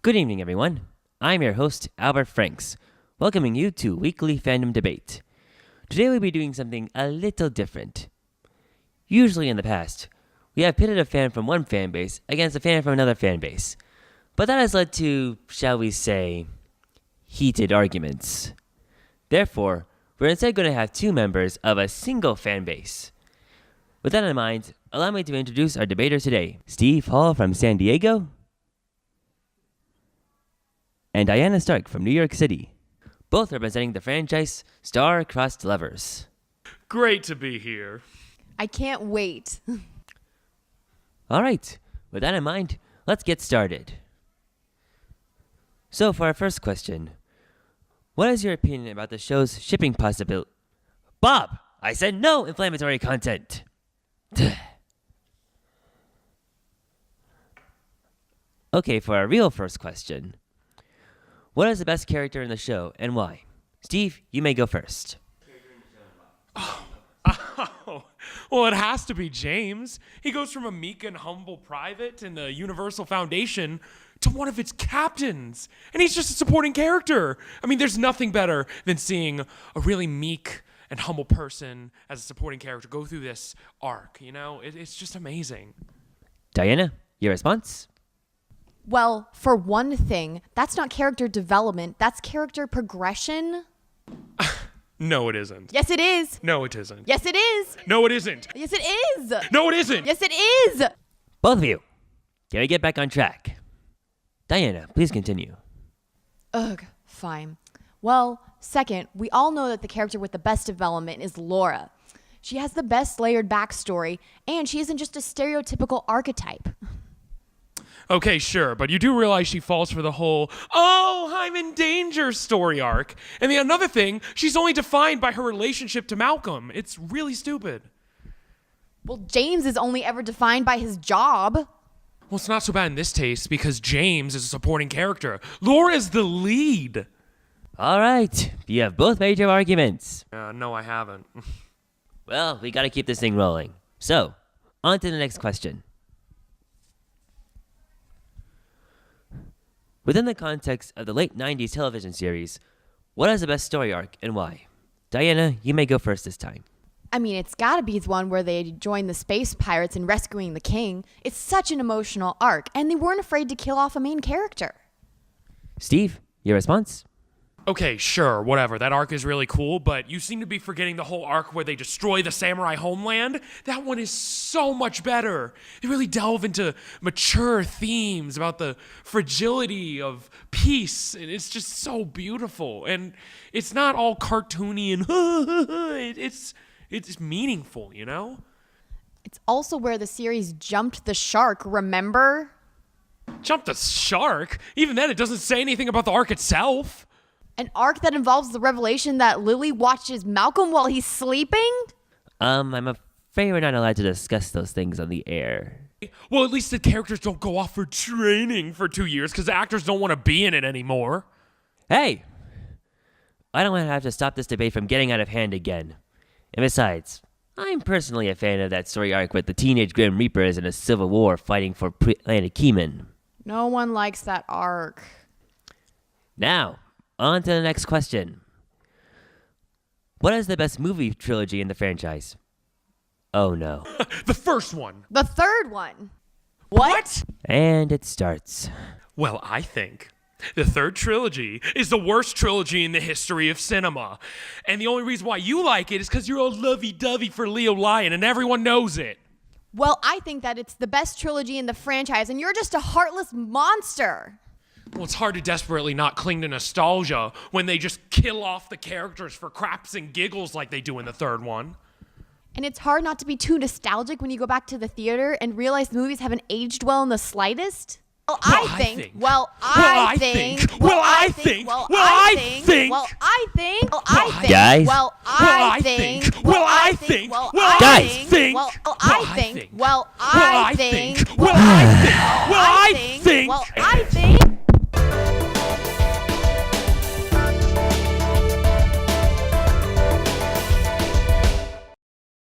Good evening, everyone. I'm your host, Albert Franks, welcoming you to Weekly Fandom Debate. Today we'll be doing something a little different. Usually in the past, we have pitted a fan from one fan base against a fan from another fan base, but that has led to, shall we say, heated arguments. Therefore, we're instead going to have two members of a single fan base. With that in mind, allow me to introduce our debaters today, Steve Hall from San Diego and Diana Stark from New York City, both representing the franchise Star-Crossed Lovers. Great to be here. I can't wait. All right, with that in mind, let's get started. So for our first question, what is your opinion about the show's shipping possibility? Bob, I said no inflammatory content. Okay, for our real first question, what is the best character in the show and why? Steve, you may go first. Well, it has to be James. He goes from a meek and humble private in the Universal Foundation to one of its captains. And he's just a supporting character. I mean, there's nothing better than seeing a really meek and humble person as a supporting character go through this arc, you know? It's just amazing. Diana, your response? Well, for one thing, that's not character development. That's character progression. No, it isn't. Yes, it is. No, it isn't. Yes, it is. No, it isn't. Yes, it is. No, it isn't. Yes, it is. Both of you, can we get back on track? Diana, please continue. Ugh, fine. Well, second, we all know that the character with the best development is Laura. She has the best layered backstory, and she isn't just a stereotypical archetype. Okay, sure, but you do realize she falls for the whole, oh, I'm in danger story arc. And the another thing, she's only defined by her relationship to Malcolm. It's really stupid. Well, James is only ever defined by his job. Well, it's not so bad in this case because James is a supporting character. Laura is the lead. All right, you have both made your arguments. No, I haven't. Well, we gotta keep this thing rolling. So, on to the next question. Within the context of the late 90s television series, what is the best story arc and why? Diana, you may go first this time. I mean, it's gotta be the one where they join the space pirates in rescuing the king. It's such an emotional arc, and they weren't afraid to kill off a main character. Steve, your response? Okay, sure, whatever. That arc is really cool, but you seem to be forgetting the whole arc where they destroy the samurai homeland. That one is so much better. They really delve into mature themes about the fragility of peace, and it's just so beautiful. And it's not all cartoony and it's meaningful, you know? It's also where the series jumped the shark, remember? Jump the shark? Even then, it doesn't say anything about the arc itself. An arc that involves the revelation that Lily watches Malcolm while he's sleeping? I'm afraid we're not allowed to discuss those things on the air. Well, at least the characters don't go off for training for 2 years because the actors don't want to be in it anymore. Hey! I don't want to have to stop this debate from getting out of hand again. And besides, I'm personally a fan of that story arc with the teenage Grim Reapers in a civil war fighting for Planet Keeman. No one likes that arc. Now, on to the next question. What is the best movie trilogy in the franchise? Oh no. The first one. The third one. What? And it starts. Well, I think the third trilogy is the worst trilogy in the history of cinema. And the only reason why you like it is because you're all lovey-dovey for Leo Lyon and everyone knows it. Well, I think that it's the best trilogy in the franchise, and you're just a heartless monster. Well, it's hard to desperately not cling to nostalgia when they just kill off the characters for craps and giggles like they do in the third one. And it's hard not to be too nostalgic when you go back to the theater and realize the movies haven't aged well in the slightest. Well, I think.